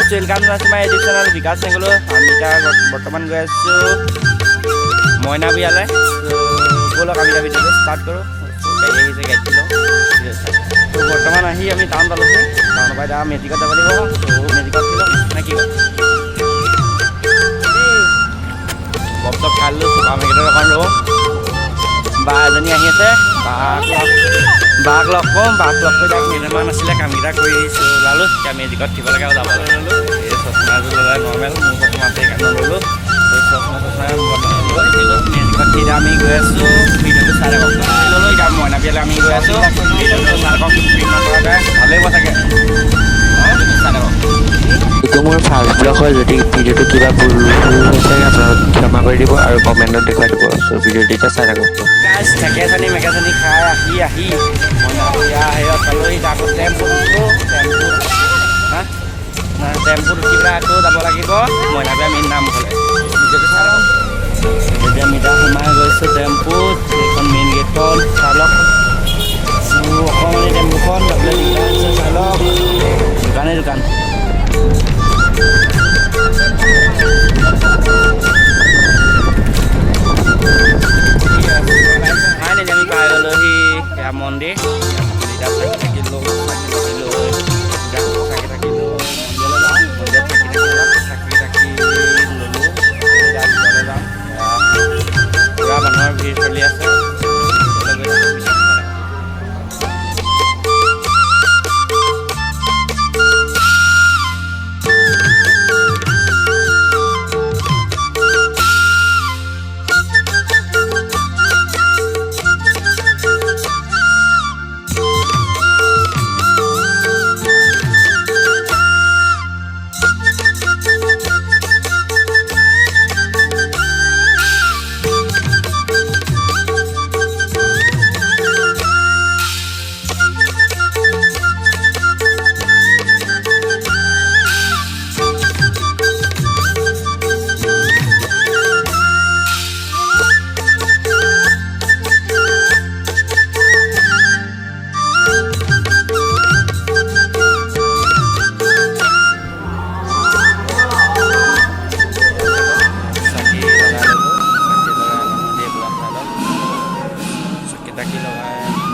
গাইছ welcome to my YouTube channel Bikash চেঙ্গুলো। আমি এতিয়া বৰ্তমান গৈ আছোঁ মইনা বিয়ালৈ। ব'লক আমি এতিয়া ভিডিঅ'টো ষ্টাৰ্ট কৰোঁ। গাড়ী আহিছে, গাড়ীত লওঁ। তো বৰ্তমান আহি আমি টাউন পালোহি। টাউনৰ পৰা এতিয়া মেজিকত যাব লাগিব। মেজিকত লওঁ নে কি কয়? বব চব খাই ল'লোঁ। চুপাৰ মাৰ্কেটত অকণ ৰওঁ। বা এজনী আহি আছে, বাক লগ কৰোঁ। বাক লগ কৰি তাক কেইটামান আছিলে কামকেইটা কৰি ওলালোঁ। এতিয়া মেজিকত দিব লাগে আৰু যাবলৈ ল'লোঁ। এই চশমাযোৰ ল'লে নৰ্মেল, মোৰ চশমা আছে সেইকাৰণে ল'লোঁ। চশমা লৈ মেজিকত এতিয়া আমি গৈ আছোঁ। ভিডিঅ'টো চাই থাকক। ল'লোঁ এতিয়া মইনা বিয়ালৈ আমি গৈ আছোঁ। ভিডিঅ'টো চাই থাকক। স্ক্ৰীণ নকৰাকৈ ভালেই হ'ব চাগে। চাই থাকক। এইটো মোৰ ফাৰ্ষ্ট ব্লগ হয়। যদি ভিডিঅ'টো কিবা ভুল হৈছে আপোনালোক ক্ষমা কৰি দিব আৰু কমেণ্টত দেখুৱাই দিব। চ' ভিডিঅ'টো এতিয়া চাই থাকক। গাইছ ঠেকেচনি মেকেচনি খাই আহি মইনা বিয়া হেৰিয়ত পালোহি। আকৌ টেম্পুত উঠোঁ। টেম্পুত উঠি পেলাই আকৌ যাব লাগিব মইনা বিয়া মেইন নামঘৰলৈ। ভিডিঅ'টো চাই লওক। এতিয়া আমি এতিয়া সোমাই গৈছোঁ টেম্পুত। এইখন মেইন গেটখন চাই লওক। অকণমানি টেম্পুখন যাবলৈ দিগদাৰ হৈছে, চাই লওক। দোকানেই দোকান। আমি পাই গ'লোহি সেয়া মন্দিৰ। এতিয়া চাকি থাকিলোঁ, চাকি থাকিলোঁ, মন্দিৰলৈ যাওঁ। মন্দিৰত চাকি থাকি ল'লোঁ। এতিয়া ভিতৰলৈ যাম। পূৰা মানুহৰ ভিৰ চলি আছে।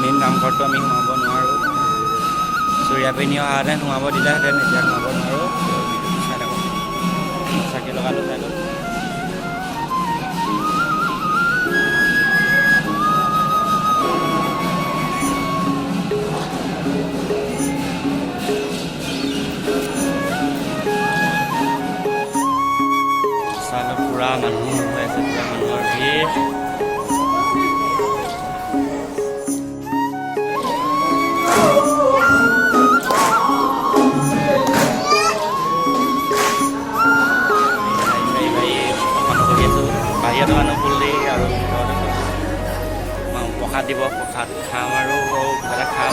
মেইন নামঘৰটো আমি সোমাব নোৱাৰোঁ। চুৰিয়া পিন্ধি অহাহেঁতেন সোমাব দিলেহেঁতেন, এতিয়া সোমাব নোৱাৰোঁ। চাই থাকক। চাকি লগালোঁ, চাই লওক। চাই লওক পূৰা মানুহ হৈ আছে, পূৰা মানুহৰ ভিৰ। বাহিৰত মানুহ ফুল দি আৰু প্ৰসাদ দিব। প্ৰসাদ খাম আৰু কিবা এটা খাম।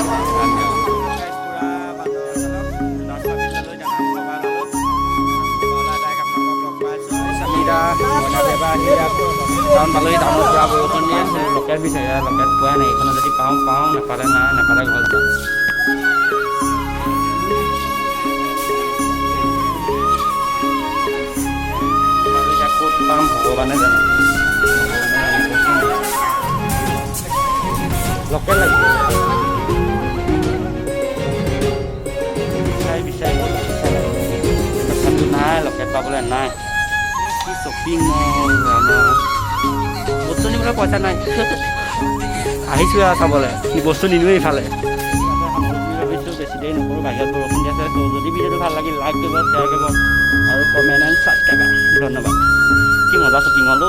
টাউন পালোহি। টাউনত পূৰা বৰষুণ দি আছে। লোকেল বিচাৰি লোকেল পোৱাই নাই। এইখনত যদি পাওঁ পাওঁ, নাপালে নাই, নাপালে ঘৰত যাম। ক'ত পাম ভগৱানে জানে। লোকেল লাগিব বিচাৰি পইচাটো নাই, লোকেল পাবলৈ নাই। কি শ্বপিং মল, বস্তু নিবলৈ পইচা নাই। আহিছোঁ আৰু চাবলৈ, বস্তু নিনোৱেই ইফালে। ভাবিছোঁ বেছি দেৰি নকৰোঁ, বাহিৰত বৰষুণ দি আছে। তো যদি ভিডিঅ'টো ভাল লাগিল লাইক কৰিব, শ্বেয়াৰ কৰিব আৰু কমেণ্ট এণ্ড ছাবস্ক্ৰাইব। ধন্যবাদ। কি মজা শ্বপিং হ'ল।